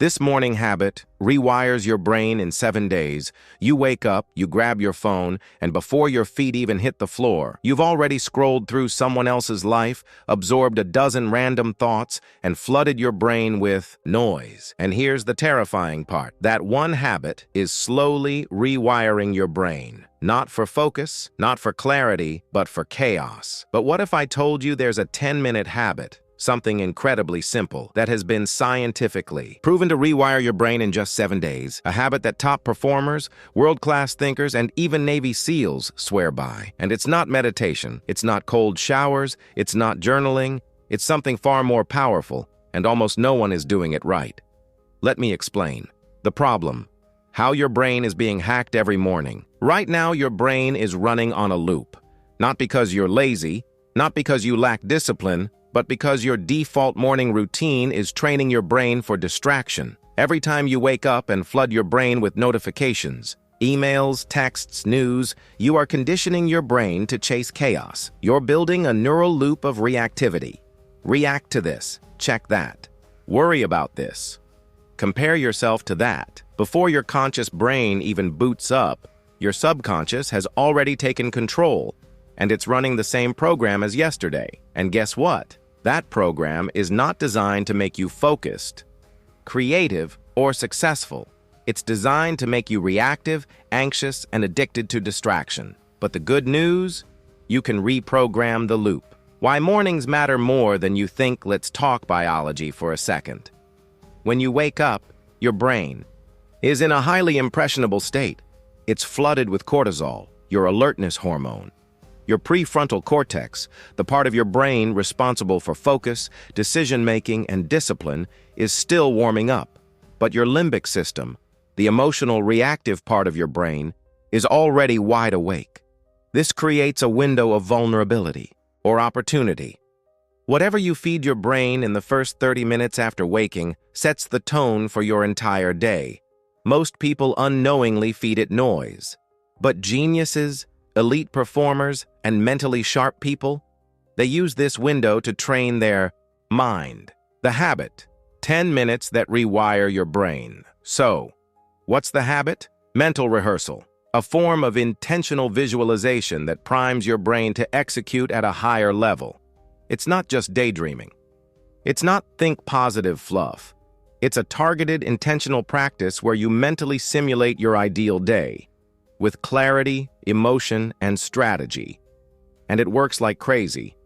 This morning habit rewires your brain in 7 days. You wake up, you grab your phone, and before your feet even hit the floor, you've already scrolled through someone else's life, absorbed a dozen random thoughts, and flooded your brain with noise. And here's the terrifying part. That one habit is slowly rewiring your brain. Not for focus, not for clarity, but for chaos. But what if I told you there's a 10-minute habit? Something incredibly simple that has been scientifically proven to rewire your brain in just 7 days, a habit that top performers, world-class thinkers, and even Navy SEALs swear by. And it's not meditation, it's not cold showers, it's not journaling, it's something far more powerful, and almost no one is doing it right. Let me explain. The problem: how your brain is being hacked every morning. Right now, your brain is running on a loop. Not because you're lazy, not because you lack discipline, but because your default morning routine is training your brain for distraction. Every time you wake up and flood your brain with notifications, emails, texts, news, you are conditioning your brain to chase chaos. You're building a neural loop of reactivity. React to this, check that. Worry about this. Compare yourself to that. Before your conscious brain even boots up, your subconscious has already taken control, and it's running the same program as yesterday. And guess what? That program is not designed to make you focused, creative, or successful. It's designed to make you reactive, anxious, and addicted to distraction. But the good news? You can reprogram the loop. Why mornings matter more than you think. Let's talk biology for a second. When you wake up, your brain is in a highly impressionable state. It's flooded with cortisol, your alertness hormone. Your prefrontal cortex, the part of your brain responsible for focus, decision-making, and discipline, is still warming up. But your limbic system, the emotional reactive part of your brain, is already wide awake. This creates a window of vulnerability or opportunity. Whatever you feed your brain in the first 30 minutes after waking sets the tone for your entire day. Most people unknowingly feed it noise. But geniuses, elite performers, and mentally sharp people, they use this window to train their mind. The habit: 10 minutes that rewire your brain. So, what's the habit? Mental rehearsal, a form of intentional visualization that primes your brain to execute at a higher level. It's not just daydreaming. It's not think positive fluff. It's a targeted, intentional practice where you mentally simulate your ideal day, with clarity, emotion, and strategy. And it works like crazy.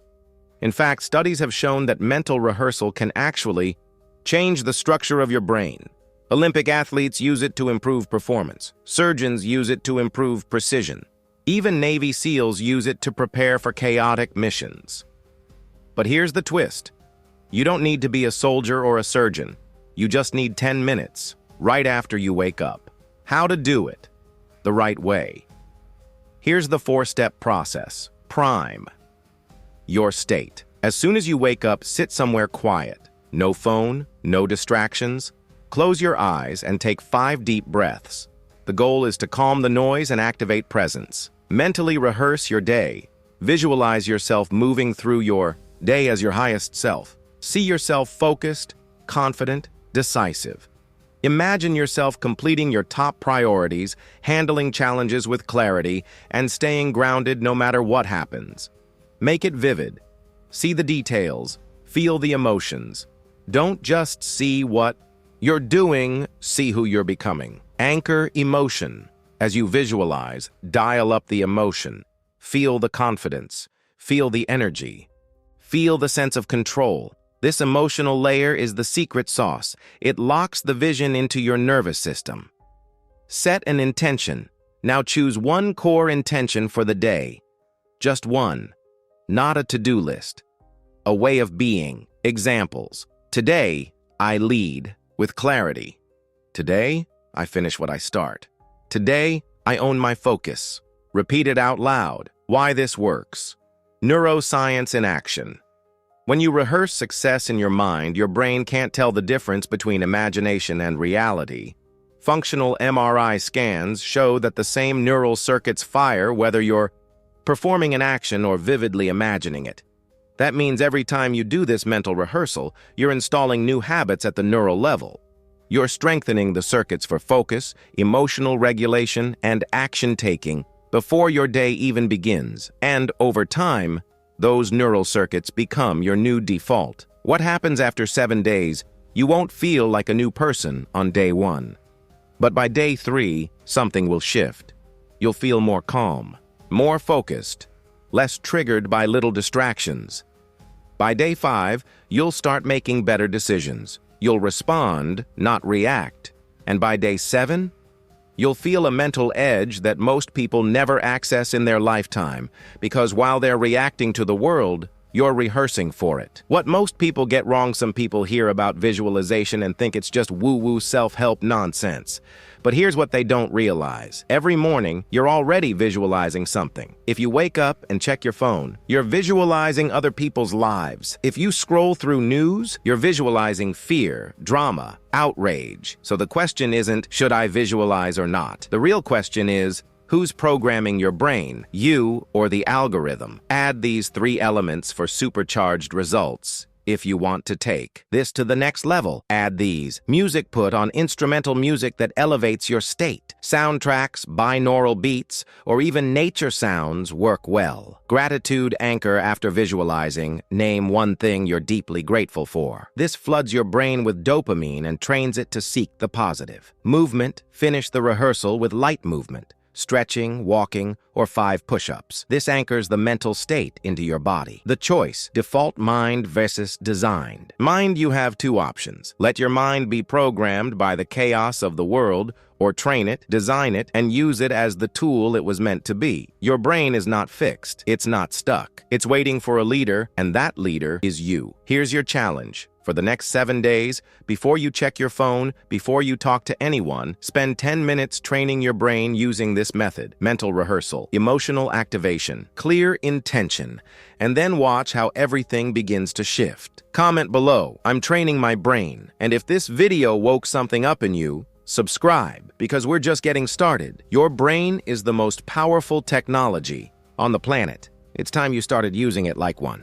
In fact, studies have shown that mental rehearsal can actually change the structure of your brain. Olympic athletes use it to improve performance. Surgeons use it to improve precision. Even Navy SEALs use it to prepare for chaotic missions. But here's the twist. You don't need to be a soldier or a surgeon. You just need 10 minutes, right after you wake up. How to do it the right way. Here's the 4-step process. Prime your state. As soon as you wake up, sit somewhere quiet. No phone, no distractions. Close your eyes and take 5 deep breaths. The goal is to calm the noise and activate presence. Mentally rehearse your day. Visualize yourself moving through your day as your highest self. See yourself focused, confident, decisive. Imagine yourself completing your top priorities, handling challenges with clarity, and staying grounded no matter what happens. Make it vivid. See the details. Feel the emotions. Don't just see what you're doing, see who you're becoming. Anchor emotion. As you visualize, dial up the emotion. Feel the confidence. Feel the energy. Feel the sense of control. This emotional layer is the secret sauce. It locks the vision into your nervous system. Set an intention. Now choose one core intention for the day. Just one. Not a to-do list. A way of being. Examples. Today, I lead with clarity. Today, I finish what I start. Today, I own my focus. Repeat it out loud. Why this works. Neuroscience in action. When you rehearse success in your mind, your brain can't tell the difference between imagination and reality. Functional MRI scans show that the same neural circuits fire whether you're performing an action or vividly imagining it. That means every time you do this mental rehearsal, you're installing new habits at the neural level. You're strengthening the circuits for focus, emotional regulation, and action-taking before your day even begins. And over time, those neural circuits become your new default. What happens after 7 days? You won't feel like a new person on day 1. But by day 3, something will shift. You'll feel more calm, more focused, less triggered by little distractions. By day 5, you'll start making better decisions. You'll respond, not react. And by day 7, you'll feel a mental edge that most people never access in their lifetime, because while they're reacting to the world, you're rehearsing for it. What most people get wrong: some people hear about visualization and think it's just woo-woo self-help nonsense. But here's what they don't realize. Every morning, you're already visualizing something. If you wake up and check your phone, you're visualizing other people's lives. If you scroll through news, you're visualizing fear, drama, outrage. So the question isn't, should I visualize or not? The real question is, who's programming your brain, you or the algorithm? Add these 3 elements for supercharged results. If you want to take this to the next level, add these. Music: put on instrumental music that elevates your state. Soundtracks, binaural beats, or even nature sounds work well. Gratitude anchor: after visualizing, name one thing you're deeply grateful for. This floods your brain with dopamine and trains it to seek the positive. Movement: finish the rehearsal with light movement. Stretching, walking, or 5 push-ups. This anchors the mental state into your body. The choice: default mind versus designed. Mind: you have 2 options. Let your mind be programmed by the chaos of the world, or train it, design it, and use it as the tool it was meant to be. Your brain is not fixed. It's not stuck. It's waiting for a leader, and that leader is you. Here's your challenge. For the next 7 days, before you check your phone, before you talk to anyone, spend 10 minutes training your brain using this method: mental rehearsal, emotional activation, clear intention, and then watch how everything begins to shift. Comment below, "I'm training my brain." And if this video woke something up in you, subscribe, because we're just getting started. Your brain is the most powerful technology on the planet. It's time you started using it like one.